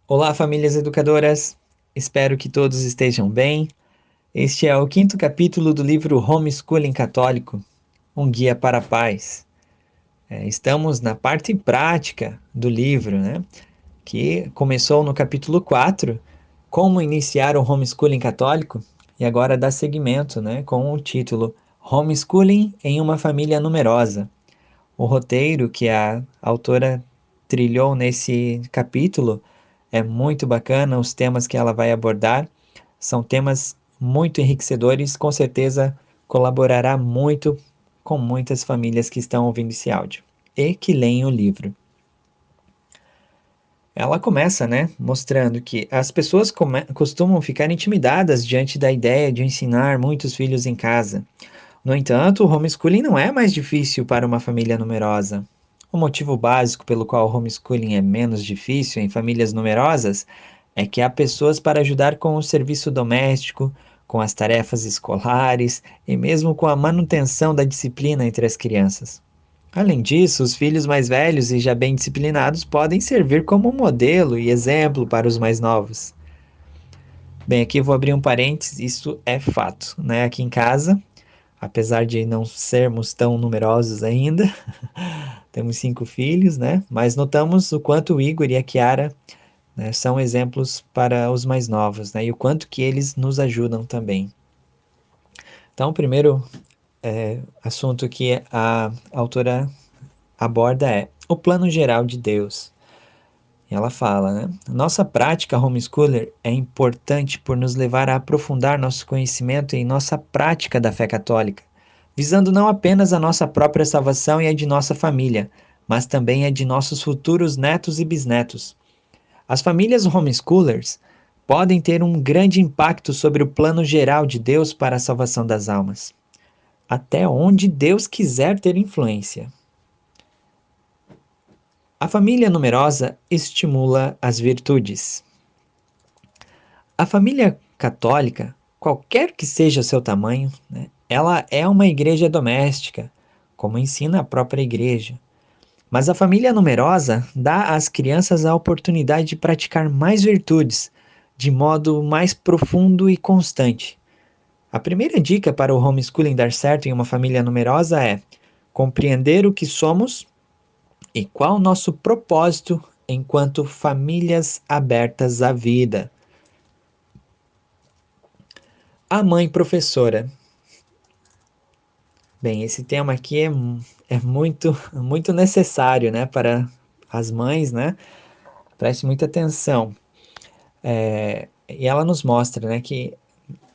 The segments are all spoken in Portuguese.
Olá, famílias educadoras! Espero que todos estejam bem. Este é o quinto capítulo do livro Homeschooling Católico, um guia para a paz. Estamos na parte prática do livro, né? Que começou no capítulo 4, Como Iniciar o Homeschooling Católico, e agora dá seguimento, né? Com o título Homeschooling em uma Família Numerosa. O roteiro que a autora trilhou nesse capítulo é muito bacana, os temas que ela vai abordar são temas muito enriquecedores, com certeza colaborará muito com muitas famílias que estão ouvindo esse áudio e que leem o livro. Ela começa, né, mostrando que as pessoas costumam ficar intimidadas diante da ideia de ensinar muitos filhos em casa. No entanto, o homeschooling não é mais difícil para uma família numerosa. O motivo básico pelo qual o homeschooling é menos difícil em famílias numerosas é que há pessoas para ajudar com o serviço doméstico, com as tarefas escolares e mesmo com a manutenção da disciplina entre as crianças. Além disso, os filhos mais velhos e já bem disciplinados podem servir como modelo e exemplo para os mais novos. Bem, aqui eu vou abrir um parênteses, isso é fato, né? Aqui em casa, apesar de não sermos tão numerosos ainda, temos 5 filhos, né? Mas notamos o quanto o Igor e a Kiara, né, são exemplos para os mais novos, né? E o quanto que eles nos ajudam também. Então, o primeiro assunto que a autora aborda é o plano geral de Deus. E ela fala, né? Nossa prática homeschooler é importante por nos levar a aprofundar nosso conhecimento em nossa prática da fé católica, visando não apenas a nossa própria salvação e a de nossa família, mas também a de nossos futuros netos e bisnetos. As famílias homeschoolers podem ter um grande impacto sobre o plano geral de Deus para a salvação das almas, até onde Deus quiser ter influência. A família numerosa estimula as virtudes. A família católica, qualquer que seja seu tamanho, né, ela é uma igreja doméstica, como ensina a própria igreja. Mas a família numerosa dá às crianças a oportunidade de praticar mais virtudes, de modo mais profundo e constante. A primeira dica para o homeschooling dar certo em uma família numerosa é compreender o que somos e qual o nosso propósito enquanto famílias abertas à vida. A mãe professora. Bem, esse tema aqui é muito necessário, né, para as mães, né? Preste muita atenção. E ela nos mostra, né, que,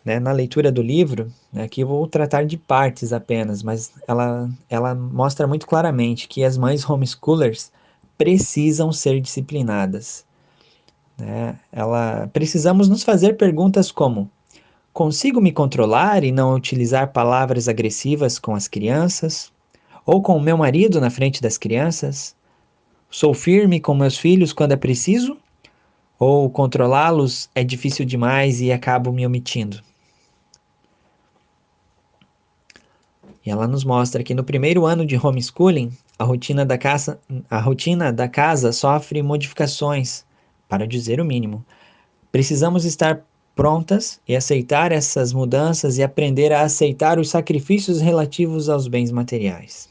né, na leitura do livro, né, aqui eu vou tratar de partes apenas, mas ela mostra muito claramente que as mães homeschoolers precisam ser disciplinadas, né? Precisamos nos fazer perguntas como: consigo me controlar e não utilizar palavras agressivas com as crianças? Ou com o meu marido na frente das crianças? Sou firme com meus filhos quando é preciso? Ou controlá-los é difícil demais e acabo me omitindo? E ela nos mostra que no primeiro ano de homeschooling, a rotina da casa sofre modificações, para dizer o mínimo. Precisamos estar prontas e aceitar essas mudanças e aprender a aceitar os sacrifícios relativos aos bens materiais.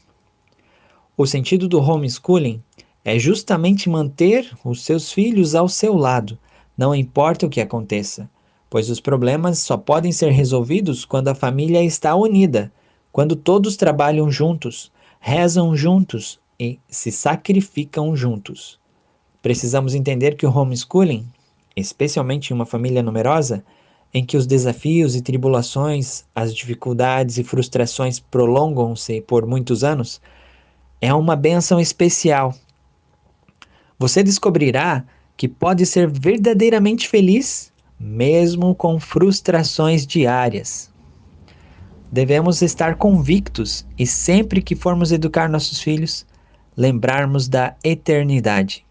O sentido do homeschooling é justamente manter os seus filhos ao seu lado, não importa o que aconteça, pois os problemas só podem ser resolvidos quando a família está unida, quando todos trabalham juntos, rezam juntos e se sacrificam juntos. Precisamos entender que o homeschooling, especialmente em uma família numerosa, em que os desafios e tribulações, as dificuldades e frustrações prolongam-se por muitos anos, é uma bênção especial. Você descobrirá que pode ser verdadeiramente feliz, mesmo com frustrações diárias. Devemos estar convictos e, sempre que formos educar nossos filhos, lembrarmos da eternidade.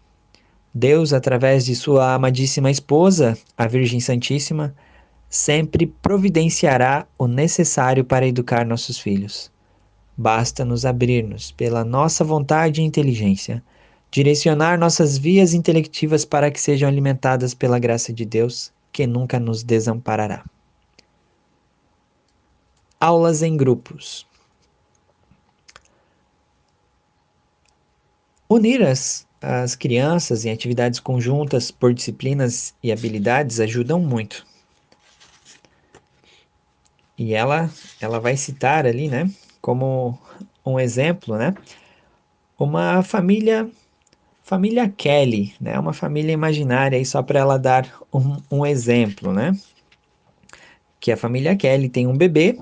Deus, através de sua amadíssima esposa, a Virgem Santíssima, sempre providenciará o necessário para educar nossos filhos. Basta nos abrirmos pela nossa vontade e inteligência, direcionar nossas vias intelectivas para que sejam alimentadas pela graça de Deus, que nunca nos desamparará. Aulas em grupos. Unir as crianças em atividades conjuntas por disciplinas e habilidades ajudam muito. E ela vai citar ali, né, como um exemplo, né, uma família Kelly, né, uma família imaginária aí só para ela dar um exemplo, né, que a família Kelly tem um bebê,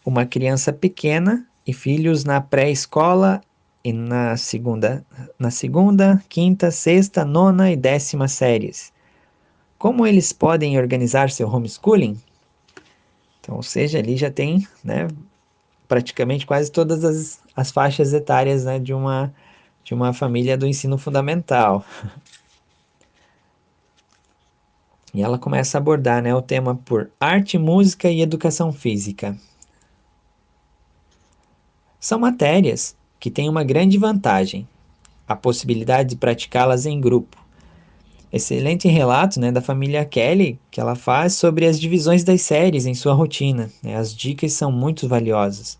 uma criança pequena e filhos na pré-escola e na segunda, quinta, sexta, nona e 10ª séries. Como eles podem organizar seu homeschooling? Então, ou seja, ali já tem, né, praticamente quase todas as faixas etárias, né, de uma família do ensino fundamental. E ela começa a abordar, né, o tema por arte, música e educação física. São matérias que têm uma grande vantagem, a possibilidade de praticá-las em grupo. Excelente relato, né, da família Kelly que ela faz sobre as divisões das séries em sua rotina, né? As dicas são muito valiosas.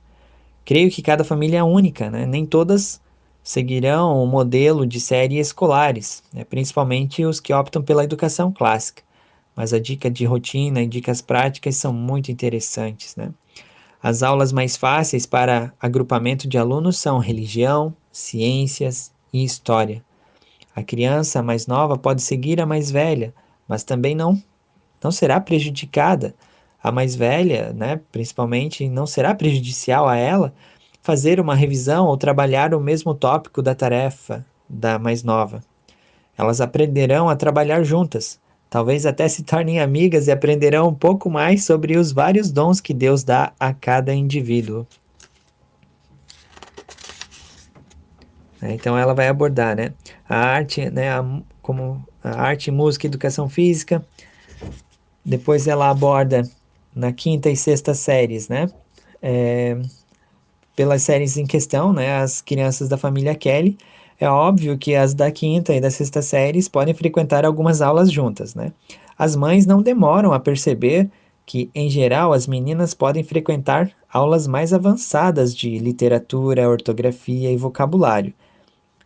Creio que cada família é única, né? Nem todas seguirão o modelo de séries escolares, né? Principalmente os que optam pela educação clássica. Mas a dica de rotina e dicas práticas são muito interessantes, né? As aulas mais fáceis para agrupamento de alunos são religião, ciências e história. A criança mais nova pode seguir a mais velha, mas também não será prejudicada. A mais velha, né, principalmente, não será prejudicial a ela fazer uma revisão ou trabalhar o mesmo tópico da tarefa da mais nova. Elas aprenderão a trabalhar juntas, talvez até se tornem amigas e aprenderão um pouco mais sobre os vários dons que Deus dá a cada indivíduo. Então ela vai abordar, né, a arte, né, como a arte, música e educação física. Depois ela aborda na quinta e sexta séries, né, pelas séries em questão, né, as crianças da família Kelly. É óbvio que as da quinta e da sexta séries podem frequentar algumas aulas juntas, né. As mães não demoram a perceber que, em geral, as meninas podem frequentar aulas mais avançadas de literatura, ortografia e vocabulário,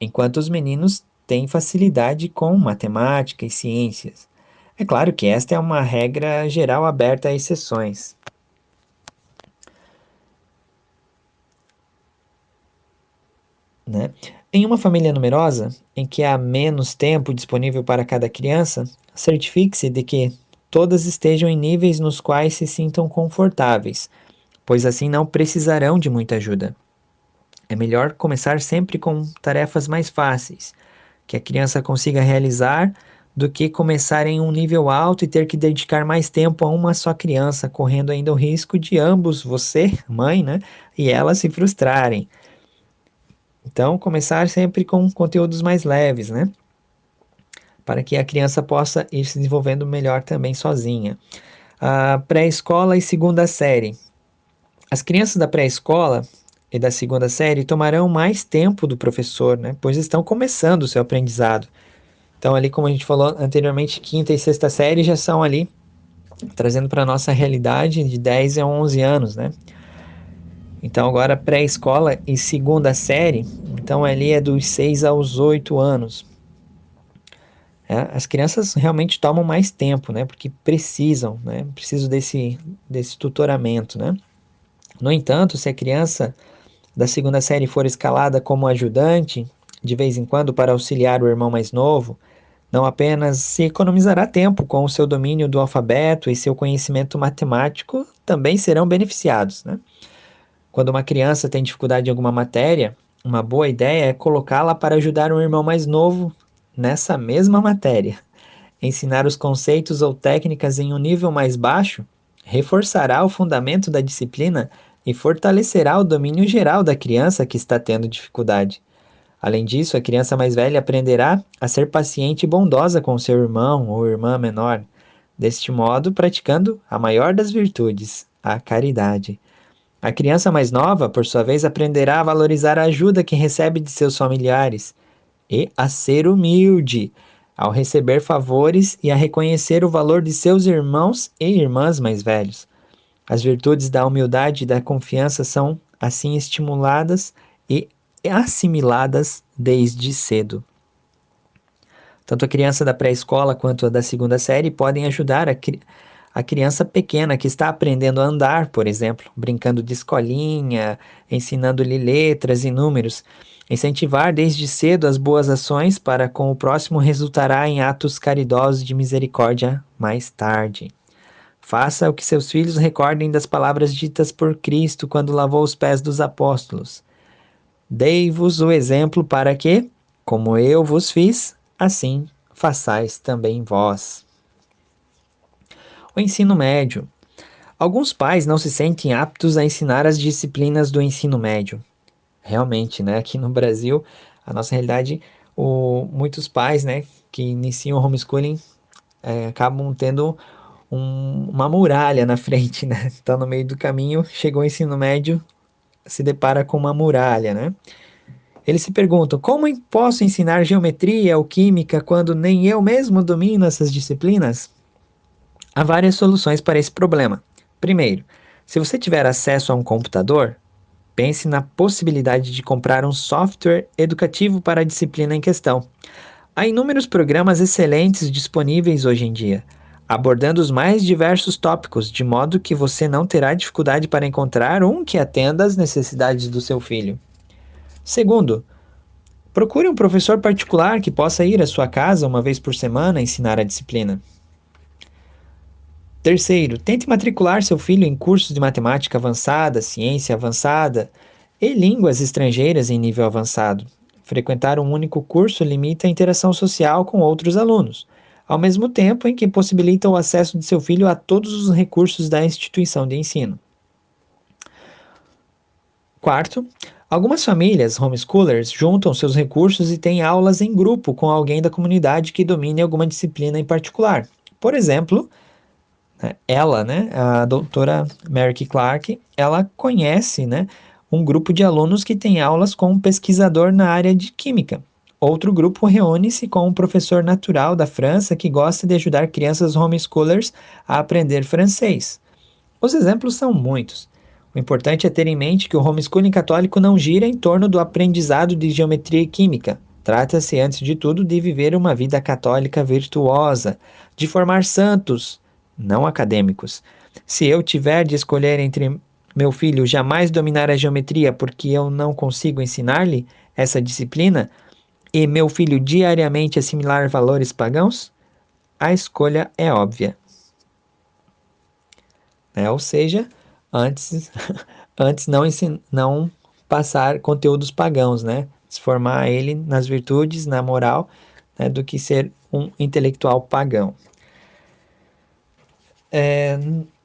enquanto os meninos têm facilidade com matemática e ciências. É claro que esta é uma regra geral aberta a exceções. Né? Em uma família numerosa, em que há menos tempo disponível para cada criança, certifique-se de que todas estejam em níveis nos quais se sintam confortáveis, pois assim não precisarão de muita ajuda. É melhor começar sempre com tarefas mais fáceis, que a criança consiga realizar, do que começar em um nível alto e ter que dedicar mais tempo a uma só criança, correndo ainda o risco de ambos, você, mãe, né, e ela se frustrarem. Então, começar sempre com conteúdos mais leves, né? Para que a criança possa ir se desenvolvendo melhor também sozinha. A pré-escola e segunda série. As crianças da pré-escola e da segunda série tomarão mais tempo do professor, né? Pois estão começando o seu aprendizado. Então, ali, como a gente falou anteriormente, quinta e sexta série já são ali, trazendo para a nossa realidade de 10 a 11 anos, né? Então, agora pré-escola e segunda série, então ali é dos 6 aos 8 anos. As crianças realmente tomam mais tempo, né? Porque precisam, né? Precisam desse tutoramento, né? No entanto, se a criança da segunda série for escalada como ajudante, de vez em quando para auxiliar o irmão mais novo, não apenas se economizará tempo com o seu domínio do alfabeto e seu conhecimento matemático, também serão beneficiados, né? Quando uma criança tem dificuldade em alguma matéria, uma boa ideia é colocá-la para ajudar um irmão mais novo nessa mesma matéria. Ensinar os conceitos ou técnicas em um nível mais baixo reforçará o fundamento da disciplina e fortalecerá o domínio geral da criança que está tendo dificuldade. Além disso, a criança mais velha aprenderá a ser paciente e bondosa com seu irmão ou irmã menor, deste modo praticando a maior das virtudes, a caridade. A criança mais nova, por sua vez, aprenderá a valorizar a ajuda que recebe de seus familiares e a ser humilde, ao receber favores e a reconhecer o valor de seus irmãos e irmãs mais velhos. As virtudes da humildade e da confiança são, assim, estimuladas e assimiladas desde cedo. Tanto a criança da pré-escola quanto a da segunda série podem ajudar a criança pequena que está aprendendo a andar, por exemplo, brincando de escolinha, ensinando-lhe letras e números. Incentivar desde cedo as boas ações para com o próximo resultará em atos caridosos de misericórdia mais tarde. Faça o que seus filhos recordem das palavras ditas por Cristo quando lavou os pés dos apóstolos. Dei-vos o exemplo para que, como eu vos fiz, assim façais também vós. O ensino médio. Alguns pais não se sentem aptos a ensinar as disciplinas do ensino médio. Realmente, né? Aqui no Brasil, a nossa realidade, muitos pais, né, que iniciam o homeschooling acabam tendo uma muralha na frente, né? Então, no meio do caminho, chegou o ensino médio, se depara com uma muralha, né? Eles se perguntam: como posso ensinar geometria ou química quando nem eu mesmo domino essas disciplinas? Há várias soluções para esse problema. Primeiro, se você tiver acesso a um computador, pense na possibilidade de comprar um software educativo para a disciplina em questão. Há inúmeros programas excelentes disponíveis hoje em dia, abordando os mais diversos tópicos, de modo que você não terá dificuldade para encontrar um que atenda às necessidades do seu filho. Segundo, procure um professor particular que possa ir à sua casa uma vez por semana ensinar a disciplina. Terceiro, tente matricular seu filho em cursos de matemática avançada, ciência avançada e línguas estrangeiras em nível avançado. Frequentar um único curso limita a interação social com outros alunos, ao mesmo tempo em que possibilita o acesso de seu filho a todos os recursos da instituição de ensino. Quarto, algumas famílias homeschoolers juntam seus recursos e têm aulas em grupo com alguém da comunidade que domine alguma disciplina em particular. Por exemplo, ela, né, a doutora Mary Clark, ela conhece, né, um grupo de alunos que tem aulas com um pesquisador na área de química. Outro grupo reúne-se com um professor natural da França que gosta de ajudar crianças homeschoolers a aprender francês. Os exemplos são muitos. O importante é ter em mente que o homeschooling católico não gira em torno do aprendizado de geometria e química. Trata-se, antes de tudo, de viver uma vida católica virtuosa, de formar santos, não acadêmicos. Se eu tiver de escolher entre meu filho jamais dominar a geometria porque eu não consigo ensinar-lhe essa disciplina e meu filho diariamente assimilar valores pagãos, a escolha é óbvia. Ou seja, antes, antes não passar conteúdos pagãos, né? Se formar ele nas virtudes, na moral, né, do que ser um intelectual pagão.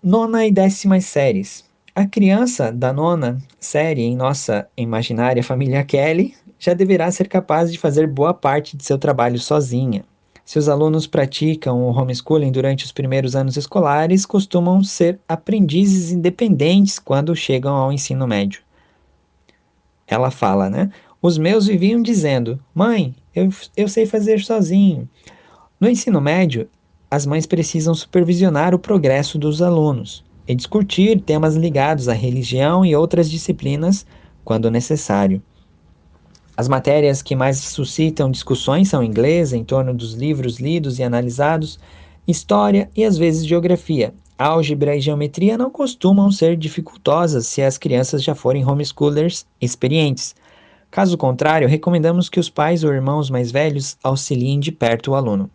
Nona e décimas séries. A criança da nona série em nossa imaginária família Kelly já deverá ser capaz de fazer boa parte de seu trabalho sozinha. Se os alunos praticam o homeschooling durante os primeiros anos escolares, costumam ser aprendizes independentes quando chegam ao ensino médio. Ela fala, né? Os meus viviam dizendo: mãe, eu sei fazer sozinho. No ensino médio, as mães precisam supervisionar o progresso dos alunos e discutir temas ligados à religião e outras disciplinas quando necessário. As matérias que mais suscitam discussões são inglês, em torno dos livros lidos e analisados, história e às vezes geografia. Álgebra e geometria não costumam ser dificultosas se as crianças já forem homeschoolers experientes. Caso contrário, recomendamos que os pais ou irmãos mais velhos auxiliem de perto o aluno.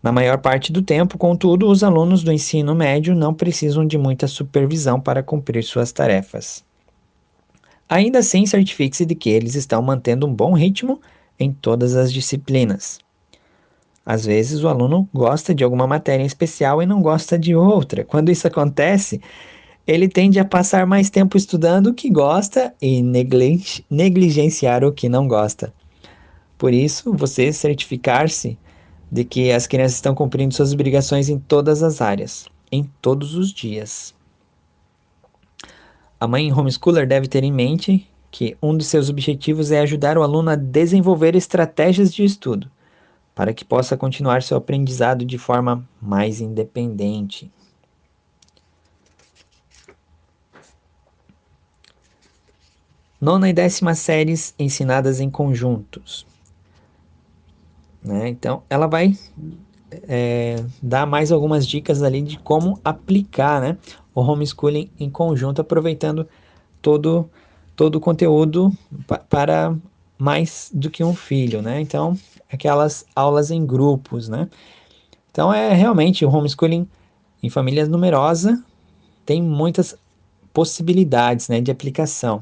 Na maior parte do tempo, contudo, os alunos do ensino médio não precisam de muita supervisão para cumprir suas tarefas. Ainda assim, certifique-se de que eles estão mantendo um bom ritmo em todas as disciplinas. Às vezes, o aluno gosta de alguma matéria em especial e não gosta de outra. Quando isso acontece, ele tende a passar mais tempo estudando o que gosta e negligenciar o que não gosta. Por isso, você certificar-se de que as crianças estão cumprindo suas obrigações em todas as áreas, em todos os dias. A mãe homeschooler deve ter em mente que um dos seus objetivos é ajudar o aluno a desenvolver estratégias de estudo, para que possa continuar seu aprendizado de forma mais independente. Nona e 10ª séries ensinadas em conjuntos. Né? Então, ela vai dar mais algumas dicas ali de como aplicar, né, o homeschooling em conjunto, aproveitando todo o conteúdo para mais do que um filho, né? Então, aquelas aulas em grupos, né? Então, realmente o homeschooling em famílias numerosas tem muitas possibilidades, né, de aplicação.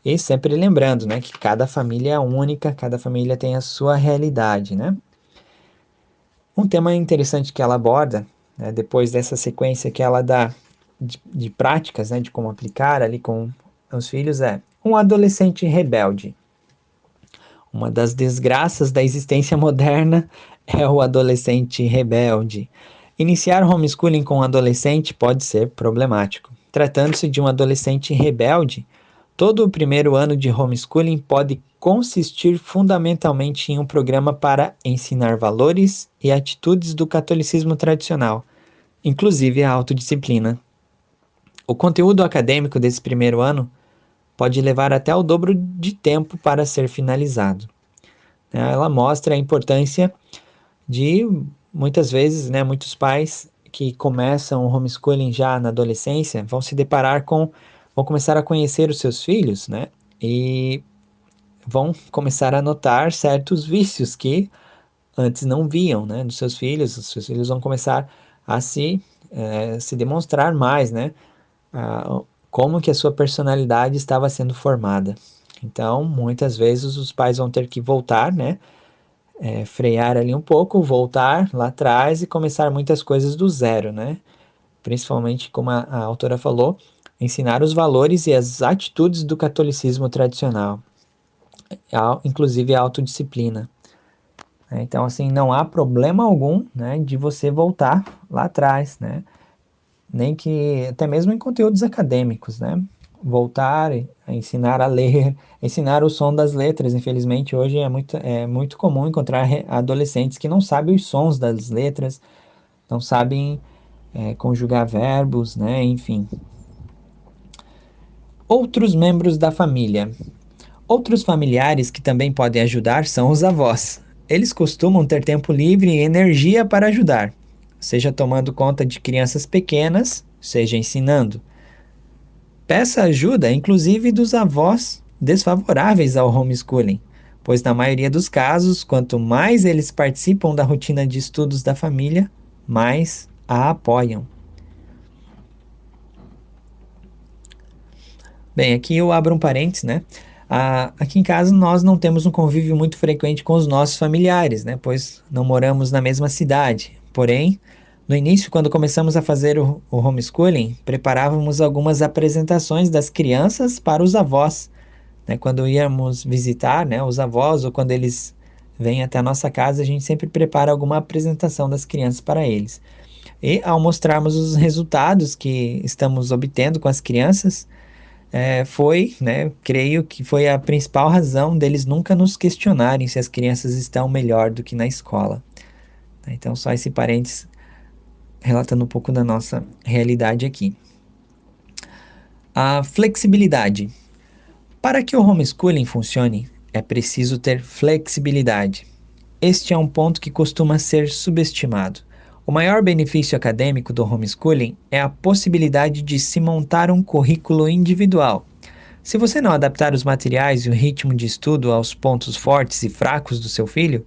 E sempre lembrando, né, que cada família é única, cada família tem a sua realidade, né? Um tema interessante que ela aborda, né, depois dessa sequência que ela dá de práticas, né, de como aplicar ali com os filhos, é um adolescente rebelde. Uma das desgraças da existência moderna é o adolescente rebelde. Iniciar homeschooling com um adolescente pode ser problemático. Tratando-se de um adolescente rebelde, todo o primeiro ano de homeschooling pode consistir fundamentalmente em um programa para ensinar valores e atitudes do catolicismo tradicional, inclusive a autodisciplina. O conteúdo acadêmico desse primeiro ano pode levar até o dobro de tempo para ser finalizado. Ela mostra a importância de, muitas vezes, né, muitos pais que começam o homeschooling já na adolescência vão se deparar vão começar a conhecer os seus filhos, né, e vão começar a notar certos vícios que antes não viam, né, nos seus filhos. Os seus filhos vão começar a se demonstrar mais, né, como que a sua personalidade estava sendo formada. Então, muitas vezes os pais vão ter que voltar, né, frear ali um pouco, voltar lá atrás e começar muitas coisas do zero, né? Principalmente, como a autora falou, ensinar os valores e as atitudes do catolicismo tradicional, inclusive a autodisciplina. Então, assim, não há problema algum, né, de você voltar lá atrás, né? Nem que, até mesmo em conteúdos acadêmicos, né? Voltar a ensinar a ler, ensinar o som das letras. Infelizmente, hoje é muito comum encontrar adolescentes que não sabem os sons das letras, não sabem conjugar verbos, né? Enfim. Outros membros da família. Outros familiares que também podem ajudar são os avós. Eles costumam ter tempo livre e energia para ajudar, seja tomando conta de crianças pequenas, seja ensinando. Peça ajuda, inclusive, dos avós desfavoráveis ao homeschooling, pois na maioria dos casos, quanto mais eles participam da rotina de estudos da família, mais a apoiam. Bem, aqui eu abro um parênteses, né? Aqui em casa nós não temos um convívio muito frequente com os nossos familiares, né? Pois não moramos na mesma cidade. Porém, no início, quando começamos a fazer o homeschooling, preparávamos algumas apresentações das crianças para os avós, né? Quando íamos visitar, né, os avós, ou quando eles vêm até a nossa casa, a gente sempre prepara alguma apresentação das crianças para eles. E ao mostrarmos os resultados que estamos obtendo com as crianças, né, creio que foi a principal razão deles nunca nos questionarem se as crianças estão melhor do que na escola. Então, só esse parênteses relatando um pouco da nossa realidade aqui. A flexibilidade. Para que o homeschooling funcione, é preciso ter flexibilidade. Este é um ponto que costuma ser subestimado. O maior benefício acadêmico do homeschooling é a possibilidade de se montar um currículo individual. Se você não adaptar os materiais e o ritmo de estudo aos pontos fortes e fracos do seu filho,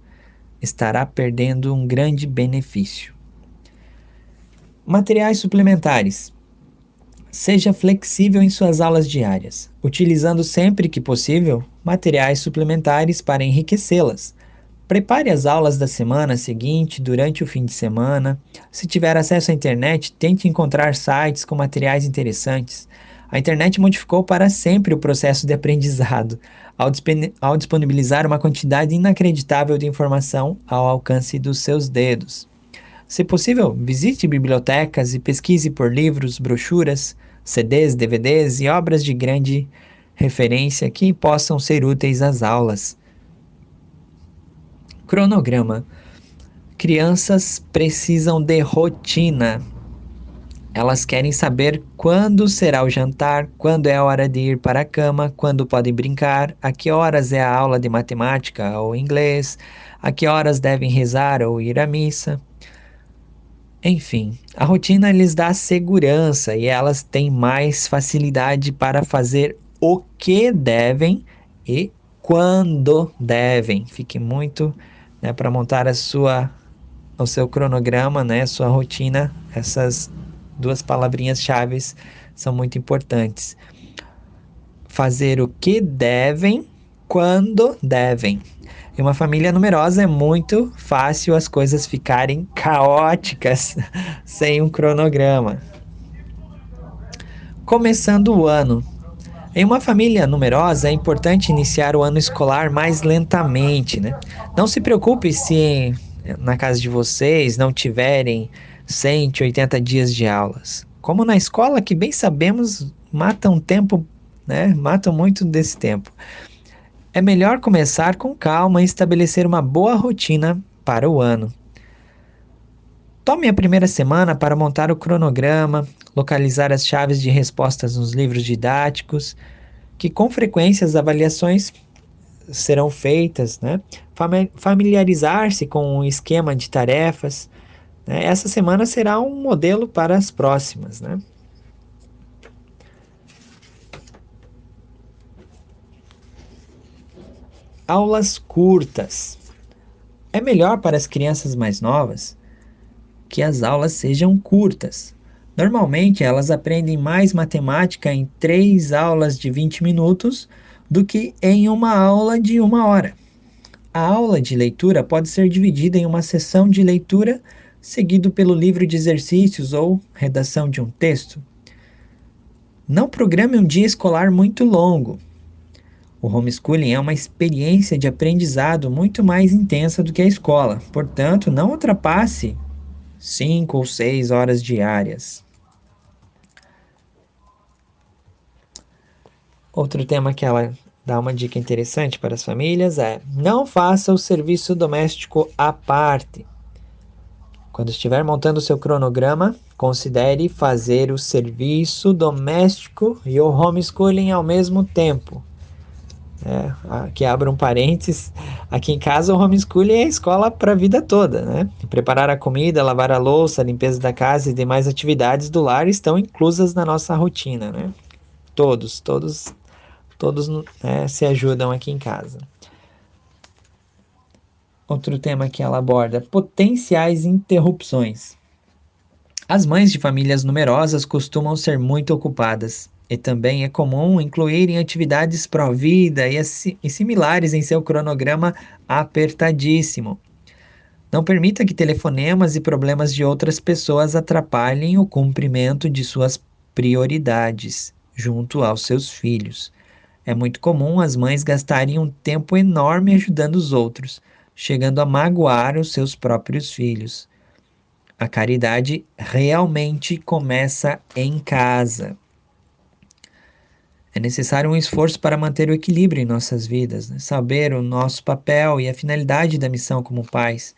estará perdendo um grande benefício. Materiais suplementares. Seja flexível em suas aulas diárias, utilizando sempre que possível materiais suplementares para enriquecê-las. Prepare as aulas da semana seguinte durante o fim de semana. Se tiver acesso à internet, tente encontrar sites com materiais interessantes. A internet modificou para sempre o processo de aprendizado, ao disponibilizar uma quantidade inacreditável de informação ao alcance dos seus dedos. Se possível, visite bibliotecas e pesquise por livros, brochuras, CDs, DVDs e obras de grande referência que possam ser úteis às aulas. Cronograma. Crianças precisam de rotina. Elas querem saber quando será o jantar, quando é a hora de ir para a cama, quando podem brincar, a que horas é a aula de matemática ou inglês, a que horas devem rezar ou ir à missa. Enfim, a rotina lhes dá segurança e elas têm mais facilidade para fazer o que devem e quando devem. Fique muito, né, para montar o seu cronograma, né, sua rotina. Essas duas palavrinhas-chave são muito importantes. Fazer o que devem quando devem. Em uma família numerosa é muito fácil as coisas ficarem caóticas sem um cronograma. Começando o ano. Em uma família numerosa é importante iniciar o ano escolar mais lentamente, né? Não se preocupe se na casa de vocês não tiverem 180 dias de aulas. Como na escola, que bem sabemos, matam tempo, né? Matam muito desse tempo. É melhor começar com calma e estabelecer uma boa rotina para o ano. Tome a primeira semana para montar o cronograma, localizar as chaves de respostas nos livros didáticos, que com frequência as avaliações serão feitas, né? Familiarizar-se com o esquema de tarefas, né? Essa semana será um modelo para as próximas, né? Aulas curtas. É melhor para as crianças mais novas que as aulas sejam curtas. Normalmente, elas aprendem mais matemática em 3 aulas de 20 minutos do que em uma aula de 1 hora. A aula de leitura pode ser dividida em uma sessão de leitura, seguido pelo livro de exercícios ou redação de um texto. Não programe um dia escolar muito longo. O homeschooling é uma experiência de aprendizado muito mais intensa do que a escola, portanto, não ultrapasse 5 ou 6 horas diárias. Outro tema que ela dá uma dica interessante para as famílias é: não faça o serviço doméstico à parte. Quando estiver montando o seu cronograma, considere fazer o serviço doméstico e o homeschooling ao mesmo tempo. Aqui abro um parênteses, aqui em casa o homeschooling é a escola para a vida toda, né? Preparar a comida, lavar a louça, a limpeza da casa e demais atividades do lar estão inclusas na nossa rotina, né? Todos né, se ajudam aqui em casa. Outro tema que ela aborda: potenciais interrupções. As mães de famílias numerosas costumam ser muito ocupadas e também é comum incluírem atividades pró-vida e similares em seu cronograma apertadíssimo. Não permita que telefonemas e problemas de outras pessoas atrapalhem o cumprimento de suas prioridades junto aos seus filhos. É muito comum as mães gastarem um tempo enorme ajudando os outros, chegando a magoar os seus próprios filhos. A caridade realmente começa em casa. É necessário um esforço para manter o equilíbrio em nossas vidas, né? Saber o nosso papel e a finalidade da missão como pais.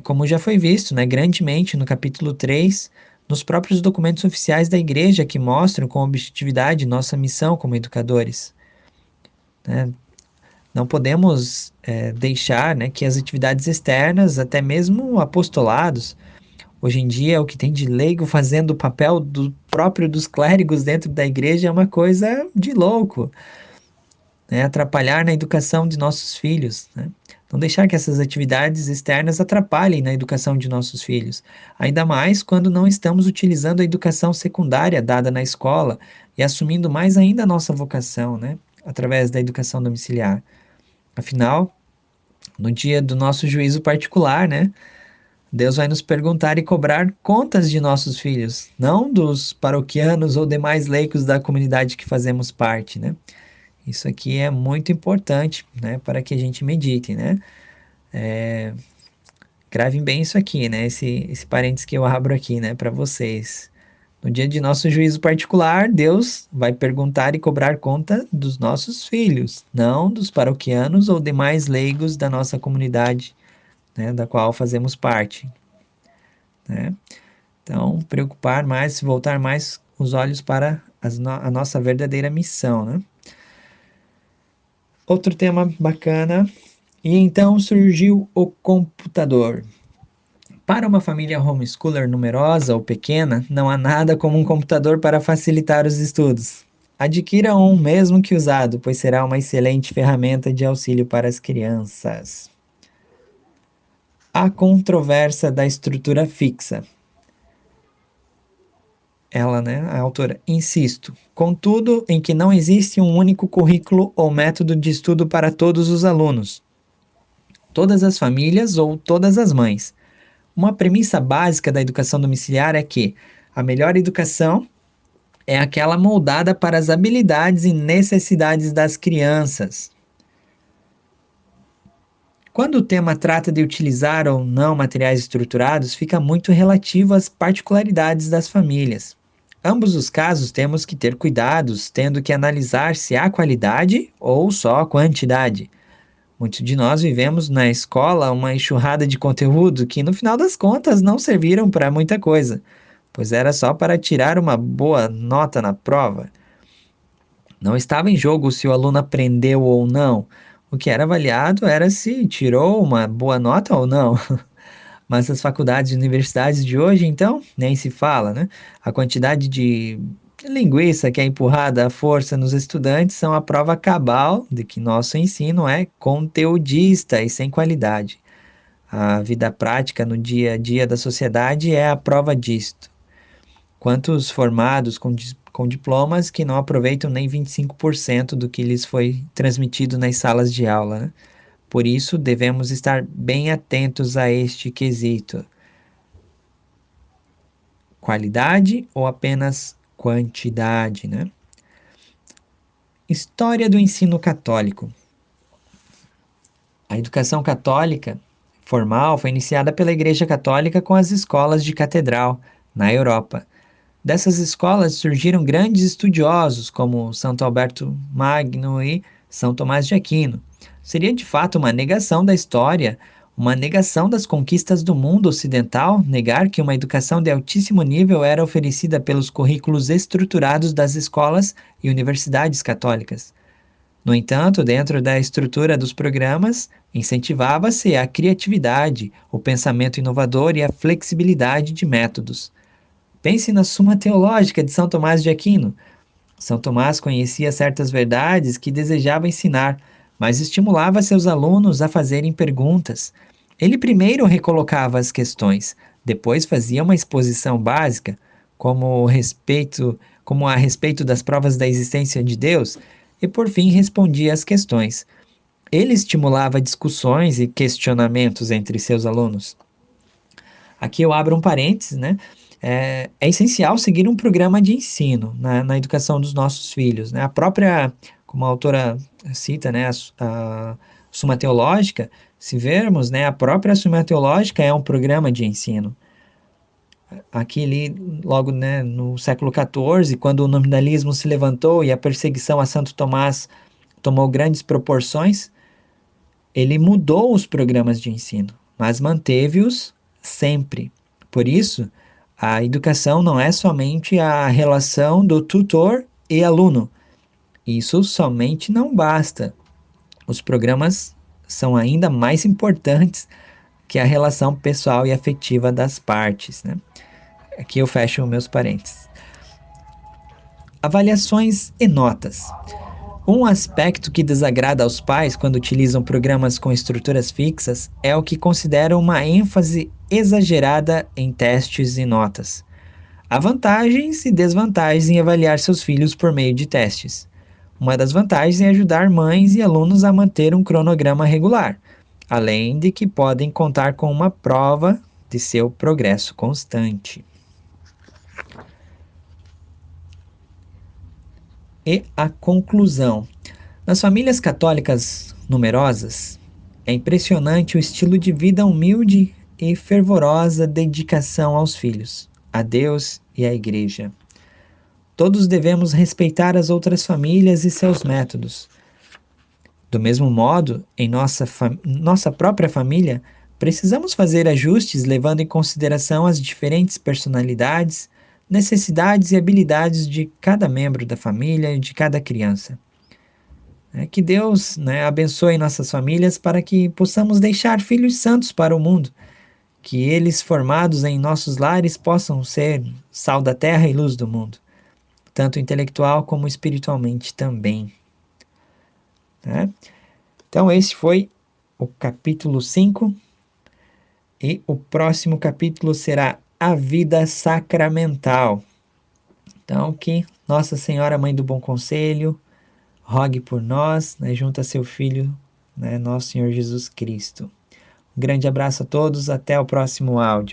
Como já foi visto, né, grandemente no capítulo 3, nos próprios documentos oficiais da igreja que mostram com objetividade nossa missão como educadores. Né? Não podemos deixar, né, que as atividades externas, até mesmo apostolados, hoje em dia o que tem de leigo fazendo o papel do próprio dos clérigos dentro da igreja é uma coisa de louco, né? Atrapalhar na educação de nossos filhos, né? Não deixar que essas atividades externas atrapalhem na educação de nossos filhos, ainda mais quando não estamos utilizando a educação secundária dada na escola e assumindo mais ainda a nossa vocação, né? Através da educação domiciliar. Afinal, no dia do nosso juízo particular, né? Deus vai nos perguntar e cobrar contas de nossos filhos, não dos paroquianos ou demais leigos da comunidade que fazemos parte, né? Isso aqui é muito importante, né? Para que a gente medite, né? Gravem bem isso aqui, né? Esse parênteses que eu abro aqui, né? Para vocês. No dia de nosso juízo particular, Deus vai perguntar e cobrar conta dos nossos filhos, não dos paroquianos ou demais leigos da nossa comunidade, né, da qual fazemos parte, né? Então, preocupar mais, voltar mais os olhos para a nossa verdadeira missão, né? Outro tema bacana. E então surgiu o computador. Para uma família homeschooler numerosa ou pequena, não há nada como um computador para facilitar os estudos. Adquira um, mesmo que usado, pois será uma excelente ferramenta de auxílio para as crianças. A controvérsia da estrutura fixa. Ela, né, a autora, insisto, contudo, em que não existe um único currículo ou método de estudo para todos os alunos, todas as famílias ou todas as mães. Uma premissa básica da educação domiciliar é que a melhor educação é aquela moldada para as habilidades e necessidades das crianças. Quando o tema trata de utilizar ou não materiais estruturados, fica muito relativo às particularidades das famílias. Ambos os casos temos que ter cuidados, tendo que analisar se há qualidade ou só quantidade. Muitos de nós vivemos na escola uma enxurrada de conteúdo que, no final das contas, não serviram para muita coisa, pois era só para tirar uma boa nota na prova. Não estava em jogo se o aluno aprendeu ou não. O que era avaliado era se tirou uma boa nota ou não. Mas as faculdades e universidades de hoje, então, nem se fala, né? A quantidade de linguiça que é empurrada à força nos estudantes são a prova cabal de que nosso ensino é conteudista e sem qualidade. A vida prática no dia a dia da sociedade é a prova disto. Quantos formados com diplomas que não aproveitam nem 25% do que lhes foi transmitido nas salas de aula, né? Por isso, devemos estar bem atentos a este quesito. Qualidade ou apenas quantidade, né? História do ensino católico. A educação católica formal foi iniciada pela Igreja Católica com as escolas de catedral na Europa. Dessas escolas surgiram grandes estudiosos como Santo Alberto Magno e São Tomás de Aquino. Seria de fato uma negação da história, uma negação das conquistas do mundo ocidental, negar que uma educação de altíssimo nível era oferecida pelos currículos estruturados das escolas e universidades católicas. No entanto, dentro da estrutura dos programas, incentivava-se a criatividade, o pensamento inovador e a flexibilidade de métodos. Pense na Suma Teológica de São Tomás de Aquino. São Tomás conhecia certas verdades que desejava ensinar, mas estimulava seus alunos a fazerem perguntas. Ele primeiro recolocava as questões, depois fazia uma exposição básica, como a respeito das provas da existência de Deus, e por fim respondia às questões. Ele estimulava discussões e questionamentos entre seus alunos. Aqui eu abro um parênteses, né? É essencial seguir um programa de ensino na educação dos nossos filhos, né? A própria, como a autora cita, né, a Suma Teológica, se vermos, né, a própria Suma Teológica é um programa de ensino. Aqui ali, logo, né, no século XIV, quando o nominalismo se levantou e a perseguição a Santo Tomás tomou grandes proporções, ele mudou os programas de ensino, mas manteve-os sempre. Por isso, a educação não é somente a relação do tutor e aluno. Isso somente não basta. Os programas são ainda mais importantes que a relação pessoal e afetiva das partes, né? Aqui eu fecho meus parênteses. Avaliações e notas. Um aspecto que desagrada aos pais quando utilizam programas com estruturas fixas é o que consideram uma ênfase exagerada em testes e notas. Há vantagens e desvantagens em avaliar seus filhos por meio de testes. Uma das vantagens é ajudar mães e alunos a manter um cronograma regular, além de que podem contar com uma prova de seu progresso constante. E a conclusão. Nas famílias católicas numerosas, é impressionante o estilo de vida humilde e fervorosa dedicação aos filhos. a Deus e à Igreja. Todos devemos respeitar as outras famílias e seus métodos. Do mesmo modo, em nossa própria família, precisamos fazer ajustes levando em consideração as diferentes personalidades, necessidades e habilidades de cada membro da família e de cada criança. Que Deus, abençoe nossas famílias para que possamos deixar filhos santos para o mundo, que eles formados em nossos lares possam ser sal da terra e luz do mundo, tanto intelectual como espiritualmente também. Né? Então, esse foi o capítulo 5 e o próximo capítulo será a vida sacramental. Então, que Nossa Senhora, Mãe do Bom Conselho, rogue por nós, junto a seu Filho, nosso Senhor Jesus Cristo. Um grande abraço a todos, até o próximo áudio.